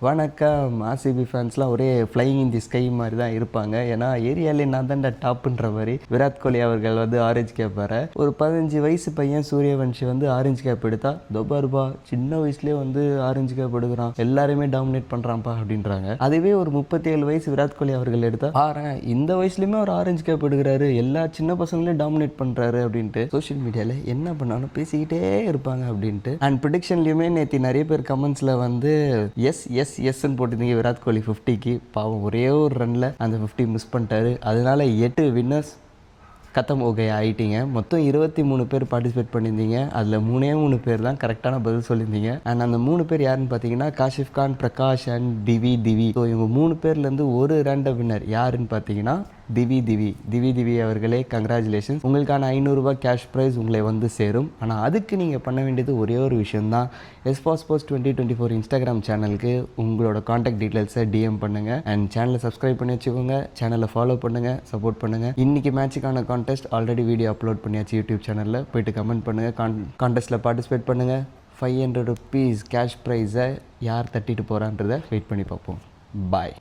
வணக்கம். ஆர்சிபி ஃபேன்ஸ்லாம் ஒரே ஃப்ளையிங் இன் தி ஸ்கை மாதிரி தான் இருப்பாங்க. ஏன்னா ஏரியாலே நான் தான்டா டாப்புன்ற மாதிரி விராட் கோலி அவர்கள் வந்து ஆரஞ்சு கேப் வர ஒரு 15 வயசு பையன் சூரியவன்ஷி வந்து ஆரஞ்சு கேப் எடுத்தா தொபாருபா சின்ன வயசுலேயே வந்து ஆரஞ்சு கேப் எடுக்கிறான், எல்லாருமே டாமினேட் பண்ணுறான்ப்பா அப்படின்றாங்க. அதுவே ஒரு 37 வயசு விராட் கோலி அவர்கள் எடுத்தா பாரு இந்த வயசுலையுமே ஒரு ஆரஞ்சு கேப் எடுக்கிறாரு, எல்லா சின்ன பசங்களையும் டாமினேட் பண்ணுறாரு அப்படின்ட்டு சோஷியல் மீடியாவில் என்ன பண்ணாலும் பேசிக்கிட்டே இருப்பாங்க அப்படின்ட்டு. அண்ட் ப்ரிடிக்ஷன்லையுமே நேற்று நிறைய பேர் கமெண்ட்ஸில் வந்து எஸ் எஸ் எஸ்ன்னு போட்டிருந்தீங்க விராட் கோலி 50க்கு. பாவம் ஒரே ஒரு ரனில் அந்த 50 மிஸ் பண்ணிட்டாரு. அதனால 8 வின்னர்ஸ் கத்தம் ஓகே ஆகிட்டீங்க. மொத்தம் 23 பேர் பார்ட்டிசிபேட் பண்ணியிருந்தீங்க. அதில் 3 பேர் தான் கரெக்டான பதில் சொல்லியிருந்தீங்க. அண்ட் அந்த 3 பேர் யாருன்னு பார்த்தீங்கன்னா காஷிஃப் கான், பிரகாஷ் அண்ட் திவி. ஸோ இவங்க 3 பேர்லேருந்து ஒரு ரேண்டம் வின்னர் யாருன்னு பார்த்தீங்கன்னா திவி அவர்களே கங்க்ராச்சுலேஷன்ஸ். உங்களுக்கான 500 ரூபாய் கேஷ் ப்ரைஸ் உங்களை வந்து சேரும். ஆனால் அதுக்கு நீங்கள் பண்ண வேண்டியது ஒரே ஒரு விஷயம்தான். ஸ்போர்ட்ஸ் 2024 இன்ஸ்டாகிராம் சேனலுக்கு உங்களோட காண்டாக்ட் டீட்டெயில்ஸை டிஎம் பண்ணுங்கள். அண்ட் சேனலை சப்ஸ்கிரைப் பண்ணி வச்சுக்கோங்க, சேனலை ஃபாலோ பண்ணுங்கள், சப்போர்ட் பண்ணுங்கள். இன்றைக்கி மேட்சுக்கான கான்டெஸ்ட் ஆல்ரெடி வீடியோ அப்லோட் பண்ணியாச்சு யூடியூப் சேனலில், போய்ட்டு கமெண்ட் பண்ணுங்கள். கான்டெஸ்ட்டில் பார்ட்டிசிபேட் பண்ணுங்கள். 500 rupees கேஷ் ப்ரைஸை யார் தட்டிட்டு போகிறான்றதை வெயிட் பண்ணி பார்ப்போம். பாய்.